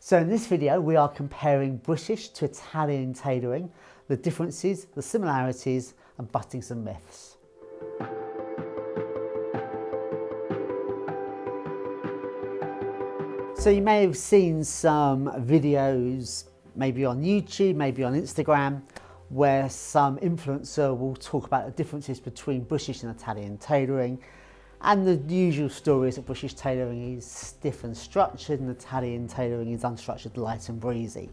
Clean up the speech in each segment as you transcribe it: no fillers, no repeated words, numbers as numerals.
So in this video we are comparing British to Italian tailoring, the differences, the similarities and busting some myths. So you may have seen some videos, maybe on YouTube, maybe on Instagram, where some influencer will talk about the differences between British and Italian tailoring. And the usual story is that British tailoring is stiff and structured and Italian tailoring is unstructured, light and breezy.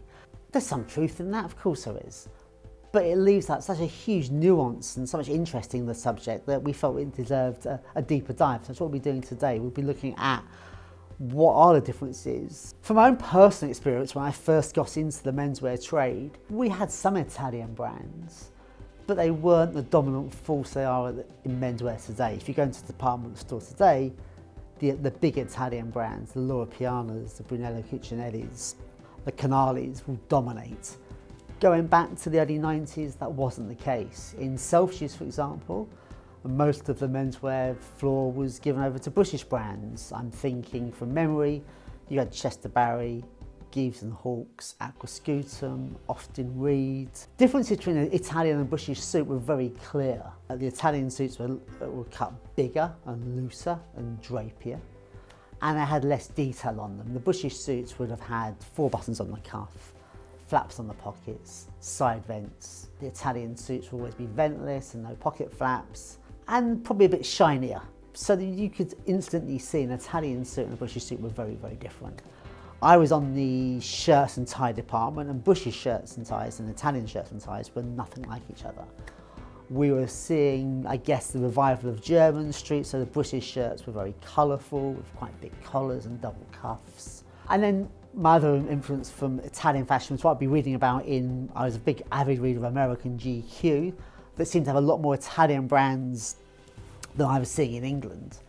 There's some truth in that, of course there is. But it leaves out such a huge nuance and so much interest in the subject that we felt it deserved a deeper dive. So that's what we'll be doing today. We'll be looking at what are the differences. From my own personal experience, when I first got into the menswear trade, we had some Italian brands, but they weren't the dominant force they are in menswear today. If you go into the department store today, the big Italian brands, the Loro Pianas, the Brunello Cucinellis, the Canalis will dominate. Going back to the early 90s, that wasn't the case. In Selfridges, for example, most of the menswear floor was given over to British brands. I'm thinking from memory, you had Chester Barry, Gives and Hawkes, Aquascutum, Austin Reed. Differences between the Italian and British suit were very clear. The Italian suits were cut bigger and looser and drapier, and they had less detail on them. The British suits would have had 4 buttons on the cuff, flaps on the pockets, side vents. The Italian suits would always be ventless and no pocket flaps, and probably a bit shinier. So that you could instantly see an Italian suit and a British suit were very, very different. I was on the shirts and tie department, and British shirts and ties and Italian shirts and ties were nothing like each other. We were seeing, I guess, the revival of German street, so the British shirts were very colourful with quite big collars and double cuffs. And then my other influence from Italian fashion was what I'd be reading about I was a big avid reader of American GQ, that seemed to have a lot more Italian brands than I was seeing in England.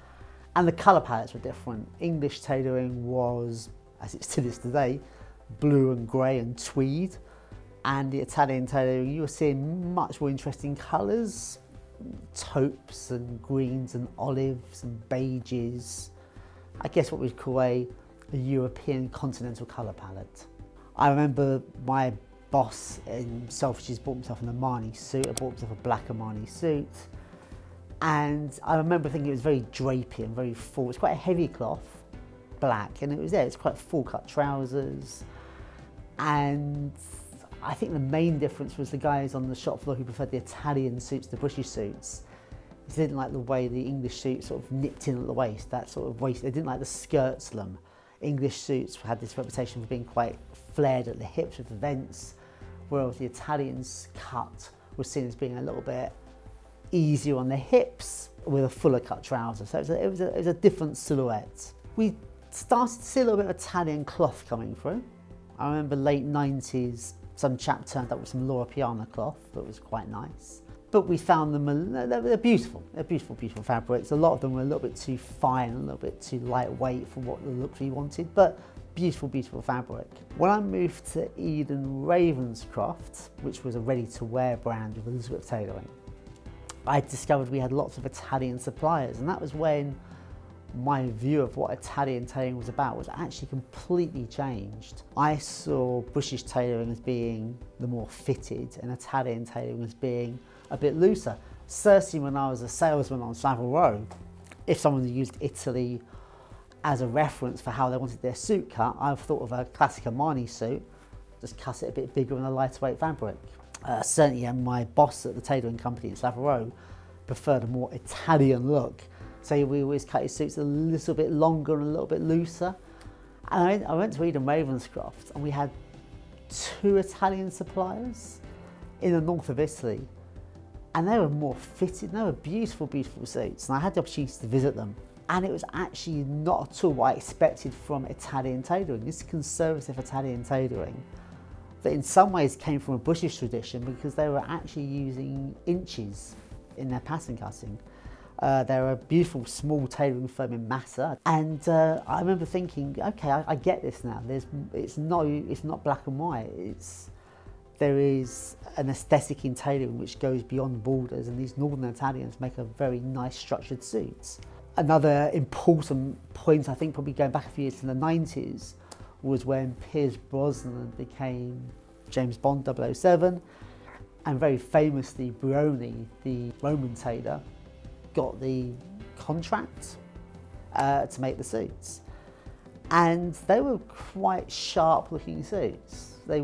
And the colour palettes were different. English tailoring was, as it still is today, blue and grey and tweed. And the Italian tailoring, you were seeing much more interesting colours, taupes and greens and olives and beiges. I guess what we'd call a European continental colour palette. I remember my boss in Selfridges bought himself an Armani suit. I bought himself a black Armani suit. And I remember thinking it was very drapey and very full. It's quite a heavy cloth, black, and it's quite full cut trousers. And I think the main difference was the guys on the shop floor who preferred the Italian suits to the British suits. They didn't like the way the English suits sort of nipped in at the waist, that sort of waist. They didn't like the skirts to them. English suits had this reputation for being quite flared at the hips with the vents, whereas the Italians' cut was seen as being a little bit easier on the hips with a fuller cut trouser. So it was a different silhouette. We started to see a little bit of Italian cloth coming through. I remember late 90s, some chap turned up with some Loro Piana cloth that was quite nice. But we found them, they're beautiful. They're beautiful, beautiful fabrics. A lot of them were a little bit too fine, a little bit too lightweight for what the look we wanted, but beautiful, beautiful fabric. When I moved to Eden Ravenscroft, which was a ready-to-wear brand with Elizabeth tailoring, I discovered we had lots of Italian suppliers, and that was when my view of what Italian tailoring was about was actually completely changed. I saw British tailoring as being the more fitted and Italian tailoring as being a bit looser. Certainly when I was a salesman on Savile Row, if someone used Italy as a reference for how they wanted their suit cut, I've thought of a classic Armani suit, just cut it a bit bigger in a lighter weight fabric. Certainly my boss at the tailoring company in Savile Row preferred a more Italian look. So we always cut his suits a little bit longer and a little bit looser. And I went to Eden Ravenscroft and we had 2 Italian suppliers in the north of Italy. And they were more fitted, they were beautiful, beautiful suits. And I had the opportunity to visit them. And it was actually not at all what I expected from Italian tailoring. This conservative Italian tailoring that in some ways came from a British tradition because they were actually using inches in their pattern cutting. They're a beautiful small tailoring firm in Massa, and I remember thinking, okay, I get this now. It's not black and white. There is an aesthetic in tailoring which goes beyond borders, and these northern Italians make a very nice structured suits. Another important point, I think, probably going back a few years to the 90s, was when Pierce Brosnan became James Bond 007, and very famously Brioni, the Roman tailor, got the contract to make the suits. And they were quite sharp looking suits. They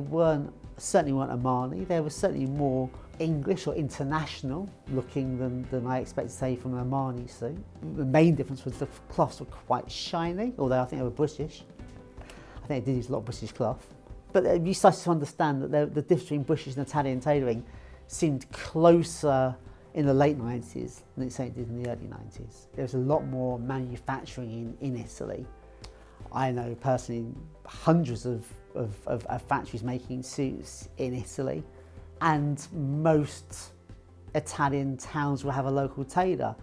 certainly weren't Armani, they were certainly more English or international looking than I expect to say from an Armani suit. The main difference was the cloths were quite shiny, although I think they were British. I think they did use a lot of British cloth. But you started to understand that the difference between British and Italian tailoring seemed closer in the late 90s than it did in the early 90s. There was a lot more manufacturing in Italy. I know personally hundreds of factories making suits in Italy, and most Italian towns will have a local tailor.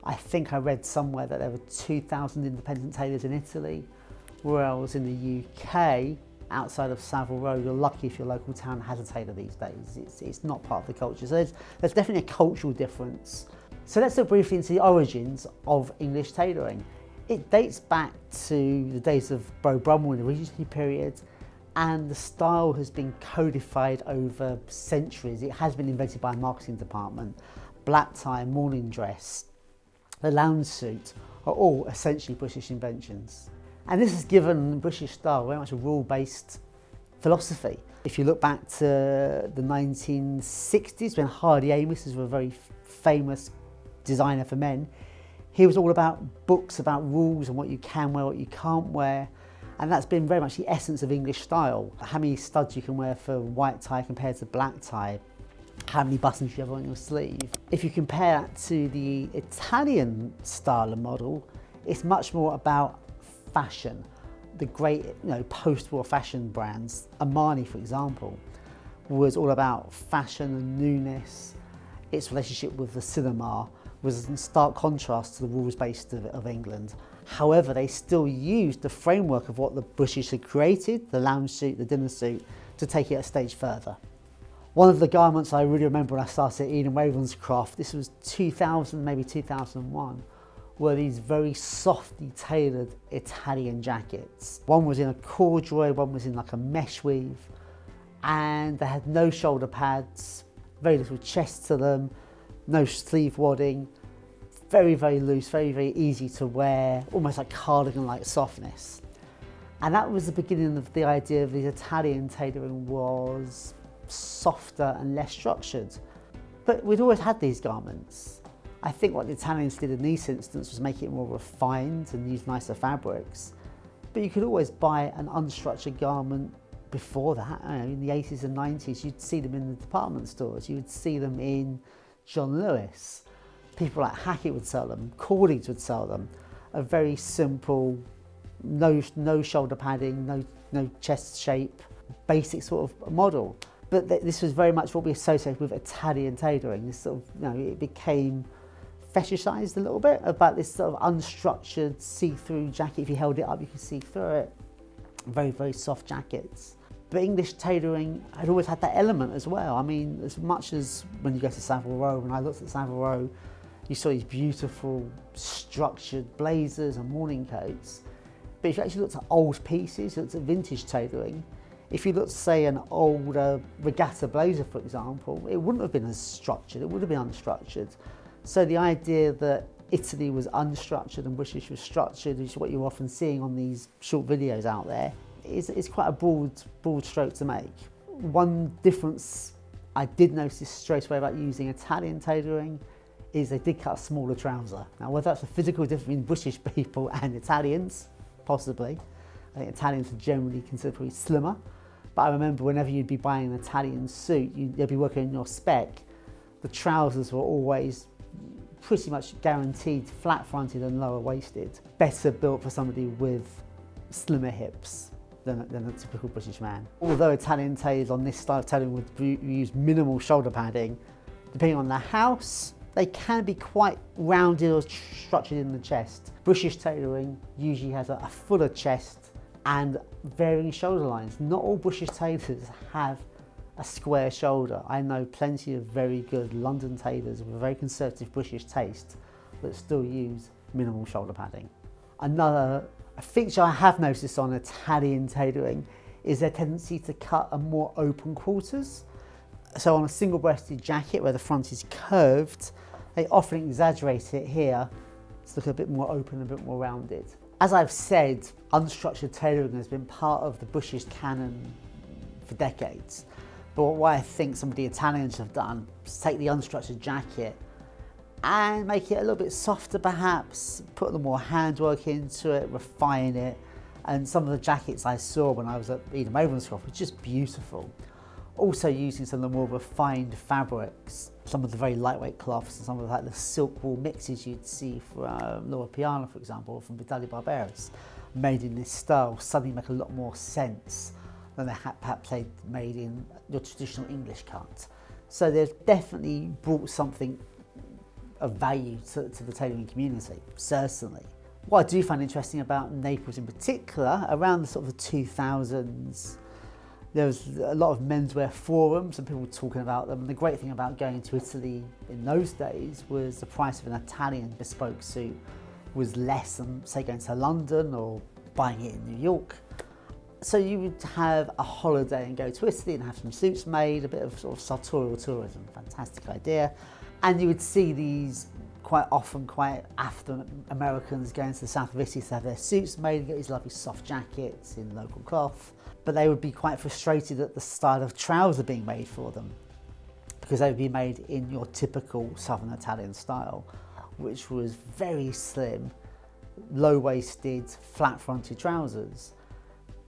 I think I read somewhere that there were 2,000 independent tailors in Italy, whereas in the UK, outside of Savile Row, you're lucky if your local town has a tailor these days. It's not part of the culture. So there's definitely a cultural difference. So let's look briefly into the origins of English tailoring. It dates back to the days of Beau Brummel in the Regency period, and the style has been codified over centuries. It has been invented by a marketing department. Black tie, morning dress, the lounge suit are all essentially British inventions. And this has given British style very much a rule-based philosophy. If you look back to the 1960s, when Hardy Amos was a very famous designer for men, he was all about books about rules and what you can wear, what you can't wear. And that's been very much the essence of English style. How many studs you can wear for white tie compared to black tie. How many buttons you have on your sleeve. If you compare that to the Italian style and model, it's much more about fashion. The great post-war fashion brands, Armani for example, was all about fashion and newness. Its relationship with the cinema was in stark contrast to the rules-based of England. However, they still used the framework of what the British had created, the lounge suit, the dinner suit, to take it a stage further. One of the garments I really remember when I started at Eden Ravenscroft, this was 2000, maybe 2001, were these very softly tailored Italian jackets. One was in a corduroy, one was in like a mesh weave, and they had no shoulder pads, very little chest to them, no sleeve wadding, very, very loose, very, very easy to wear, almost like cardigan-like softness. And that was the beginning of the idea of the Italian tailoring was softer and less structured. But we'd always had these garments. I think what the Italians did in this instance was make it more refined and use nicer fabrics. But you could always buy an unstructured garment before that. In the 80s and 90s, you'd see them in the department stores, you would see them in John Lewis. People like Hackett would sell them, Cordings would sell them. A very simple, no shoulder padding, no chest shape, basic sort of model. But this was very much what we associate with Italian tailoring. This sort of, it became fetishized a little bit about this sort of unstructured see-through jacket. If you held it up, you could see through it. Very, very soft jackets. But English tailoring had always had that element as well. I mean, as much as when you go to Savile Row, when I looked at Savile Row, you saw these beautiful structured blazers and morning coats. But if you actually looked at old pieces, looked at vintage tailoring, if you looked, say, an old regatta blazer, for example, it wouldn't have been as structured, it would have been unstructured. So the idea that Italy was unstructured and British was structured, which is what you're often seeing on these short videos out there, is quite a broad stroke to make. One difference I did notice straight away about using Italian tailoring is they did cut a smaller trouser. Now, whether that's a physical difference between British people and Italians, possibly. I think Italians are generally considerably slimmer. But I remember whenever you'd be buying an Italian suit, you'd be working on your spec, the trousers were always pretty much guaranteed flat-fronted and lower-waisted. Better built for somebody with slimmer hips than a typical British man. Although Italian tailors on this style of tailoring would use minimal shoulder padding, depending on the house, they can be quite rounded or structured in the chest. British tailoring usually has a fuller chest and varying shoulder lines. Not all British tailors have a square shoulder. I know plenty of very good London tailors with a very conservative British taste that still use minimal shoulder padding. Another A feature I have noticed on Italian tailoring is their tendency to cut a more open quarters. So on a single-breasted jacket where the front is curved, they often exaggerate it here to look a bit more open, a bit more rounded. As I've said, unstructured tailoring has been part of the British canon for decades. But what I think some of the Italians have done is take the unstructured jacket and make it a little bit softer perhaps, put a little more handwork into it, refine it. And some of the jackets I saw when I was at Eden Ravenscroft were just beautiful. Also using some of the more refined fabrics, some of the very lightweight cloths and some of the silk wool mixes you'd see from Laura Piana, for example, or from Vitaly Barberis, made in this style suddenly make a lot more sense than they had perhaps made in your traditional English cut. So they've definitely brought something of value to the tailoring community, certainly. What I do find interesting about Naples in particular, around the sort of the 2000s, there was a lot of menswear forums and people talking about them. And the great thing about going to Italy in those days was the price of an Italian bespoke suit was less than, say, going to London or buying it in New York. So you would have a holiday and go to Italy and have some suits made, a bit of sort of sartorial tourism, fantastic idea. And you would see these quite often quite affluent Americans going to the south of Italy to have their suits made and get these lovely soft jackets in local cloth. But they would be quite frustrated at the style of trouser being made for them because they would be made in your typical Southern Italian style, which was very slim, low-waisted, flat-fronted trousers.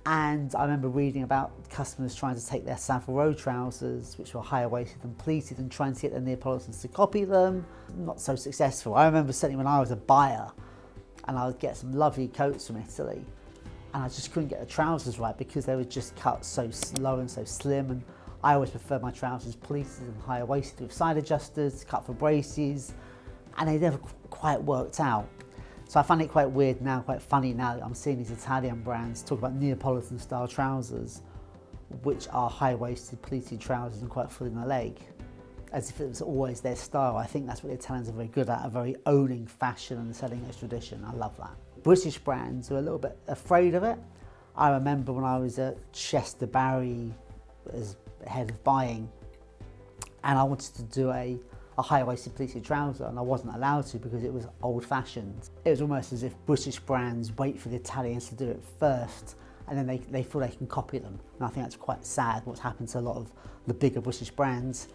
And I remember reading about customers trying to take their Savile Row trousers, which were higher waisted and pleated, and trying to get the Neapolitans to copy them. Not so successful. I remember certainly when I was a buyer and I would get some lovely coats from Italy and I just couldn't get the trousers right because they were just cut so low and so slim, and I always prefer my trousers pleated and higher waisted with side adjusters, cut for braces, and they never quite worked out. So I find it quite weird now, quite funny now that I'm seeing these Italian brands talk about Neapolitan style trousers, which are high-waisted pleated trousers and quite full in the leg, as if it was always their style. I think that's what the Italians are very good at, are very owning fashion and selling its tradition. I love that. British brands are a little bit afraid of it. I remember when I was at Chester Barry as head of buying, and I wanted to do a high-waisted pleated trouser, and I wasn't allowed to because it was old-fashioned. It was almost as if British brands wait for the Italians to do it first, and then they feel they can copy them. And I think that's quite sad, what's happened to a lot of the bigger British brands.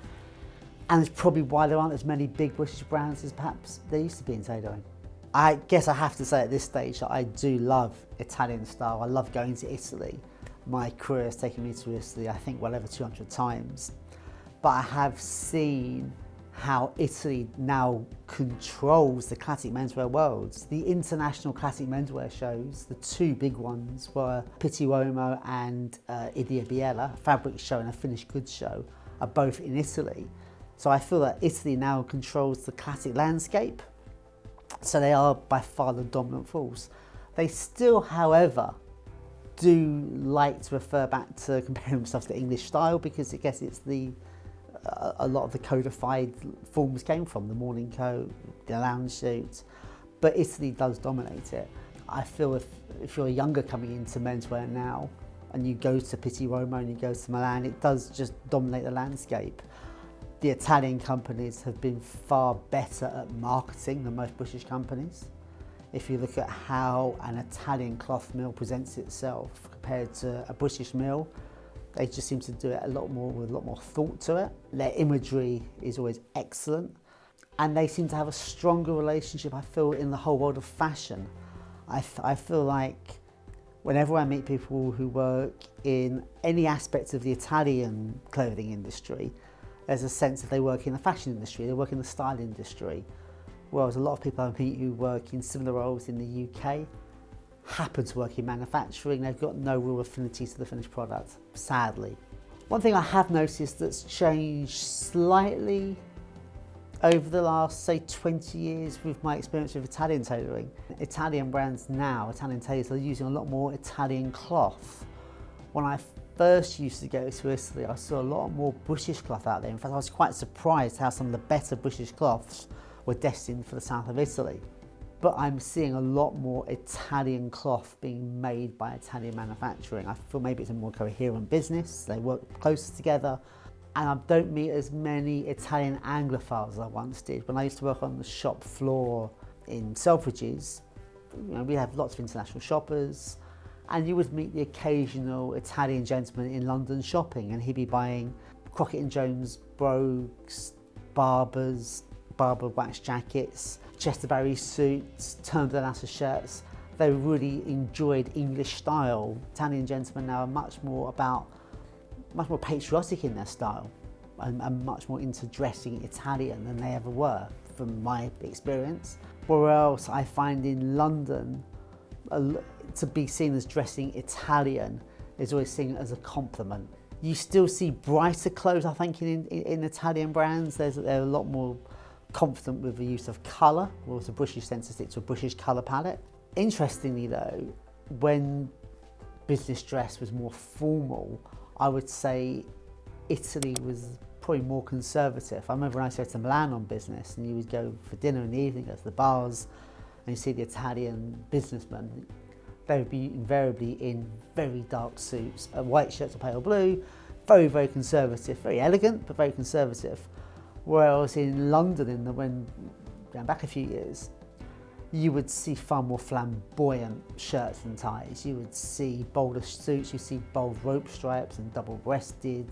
And it's probably why there aren't as many big British brands as perhaps there used to be in tailoring. I guess I have to say at this stage that I do love Italian style. I love going to Italy. My career has taken me to Italy, I think, well over 200 times. But I have seen how Italy now controls the classic menswear world. The international classic menswear shows, the two big ones were Pitti Uomo and Idea Biella, a fabric show and a finished goods show, are both in Italy. So I feel that Italy now controls the classic landscape. So they are by far the dominant force. They still, however, do like to refer back to comparing themselves to English style because I guess it's a lot of the codified forms came from, the morning coat, the lounge suit, but Italy does dominate it. I feel if you're younger coming into menswear now and you go to Pitti Uomo and you go to Milan, it does just dominate the landscape. The Italian companies have been far better at marketing than most British companies. If you look at how an Italian cloth mill presents itself compared to a British mill, they just seem to do it with a lot more thought to it. Their imagery is always excellent, and they seem to have a stronger relationship, I feel, in the whole world of fashion. I feel like whenever I meet people who work in any aspect of the Italian clothing industry, there's a sense that they work in the fashion industry, they work in the style industry, whereas a lot of people I meet who work in similar roles in the UK happen to work in manufacturing. They've got no real affinity to the finished product, sadly. One thing I have noticed that's changed slightly over the last, say, 20 years with my experience with Italian tailoring. Italian brands now, Italian tailors, are using a lot more Italian cloth. When I first used to go to Italy, I saw a lot more British cloth out there. In fact, I was quite surprised how some of the better British cloths were destined for the south of Italy. but I'm seeing a lot more Italian cloth being made by Italian manufacturing. I feel maybe it's a more coherent business, they work closer together, and I don't meet as many Italian Anglophiles as I once did. When I used to work on the shop floor in Selfridges, we have lots of international shoppers, and you would meet the occasional Italian gentleman in London shopping, and he'd be buying Crockett & Jones brogues, Barber wax jackets, Chester Barry suits, Turnbull and shirts. They really enjoyed English style. Italian gentlemen now are much more patriotic in their style and much more into dressing Italian than they ever were, from my experience. Whereas I find in London, to be seen as dressing Italian is always seen as a compliment. You still see brighter clothes, I think, in Italian brands. They're a lot more confident with the use of colour, or the British sense to stick to a British colour palette. Interestingly though, when business dress was more formal, I would say Italy was probably more conservative. I remember when I went to Milan on business, and you would go for dinner in the evening, go to the bars, and you see the Italian businessmen. They would be invariably in very dark suits, white shirts or pale blue, very, very conservative, very elegant, but very conservative. Whereas in London, when going back a few years, you would see far more flamboyant shirts and ties. You would see bolder suits, you see bold rope stripes and double-breasted,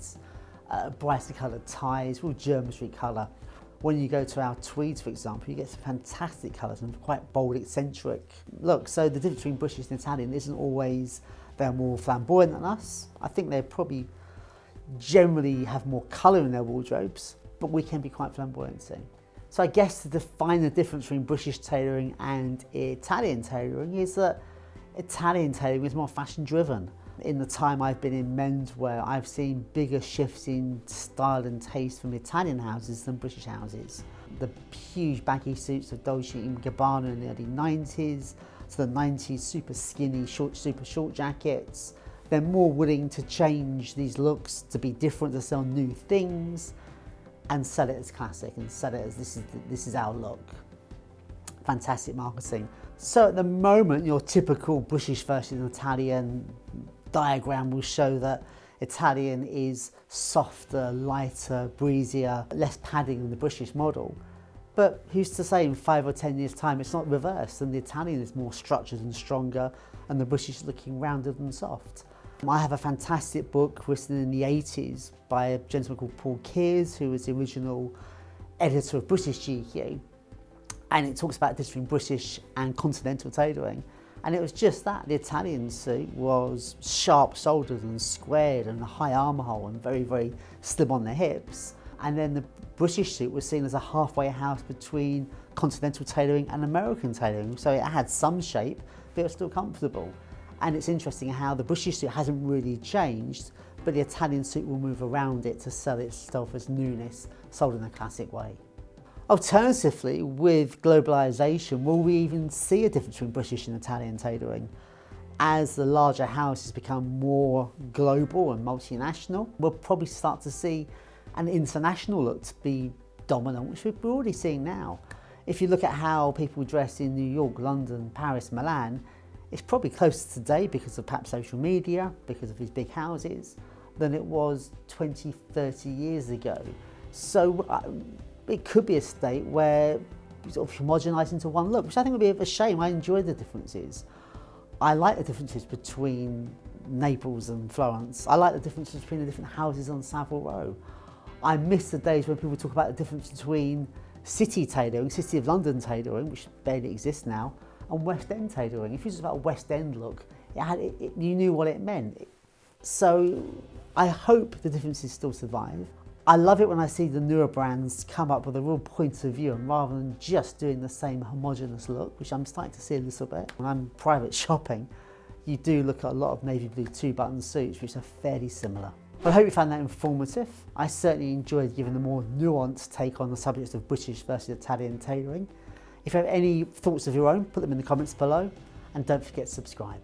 brighter coloured ties, real German Street colour. When you go to our tweeds, for example, you get some fantastic colours and quite bold, eccentric looks. So the difference between British and Italian isn't always they're more flamboyant than us. I think they probably generally have more colour in their wardrobes, but we can be quite flamboyant too. So I guess to define the difference between British tailoring and Italian tailoring is that Italian tailoring is more fashion driven. In the time I've been in menswear, I've seen bigger shifts in style and taste from Italian houses than British houses. The huge baggy suits of Dolce & Gabbana in the early 90s, to the 90s super skinny, super short jackets. They're more willing to change these looks to be different, to sell new things and sell it as classic and sell it as this is our look. Fantastic marketing. So at the moment, your typical British versus Italian diagram will show that Italian is softer, lighter, breezier, less padding than the British model. But who's to say in 5 or 10 years' time it's not reversed and the Italian is more structured and stronger and the British is looking rounded and soft. I have a fantastic book written in the 80s by a gentleman called Paul Kears, who was the original editor of British GQ, and it talks about the difference between British and continental tailoring. And it was just that. The Italian suit was sharp-shouldered and squared and a high armour hole and very, very slim on the hips. And then the British suit was seen as a halfway house between continental tailoring and American tailoring. So it had some shape, but it was still comfortable. And it's interesting how the British suit hasn't really changed, but the Italian suit will move around it to sell itself as newness, sold in a classic way. Alternatively, with globalisation, will we even see a difference between British and Italian tailoring? As the larger houses become more global and multinational, we'll probably start to see an international look to be dominant, which we're already seeing now. If you look at how people dress in New York, London, Paris, Milan, it's probably closer today because of perhaps social media, because of these big houses, than it was 20, 30 years ago. So it could be a state where we sort of homogenise into one look, which I think would be a shame. I enjoy the differences. I like the differences between Naples and Florence. I like the differences between the different houses on Savile Row. I miss the days when people talk about the difference between city tailoring, City of London tailoring, which barely exists now, and West End tailoring. If you talk about a West End look, you knew what it meant. So I hope the differences still survive. I love it when I see the newer brands come up with a real point of view, and rather than just doing the same homogenous look, which I'm starting to see a little bit. When I'm private shopping, you do look at a lot of navy blue 2-button suits, which are fairly similar. But I hope you found that informative. I certainly enjoyed giving a more nuanced take on the subject of British versus Italian tailoring. If you have any thoughts of your own, put them in the comments below, and don't forget to subscribe.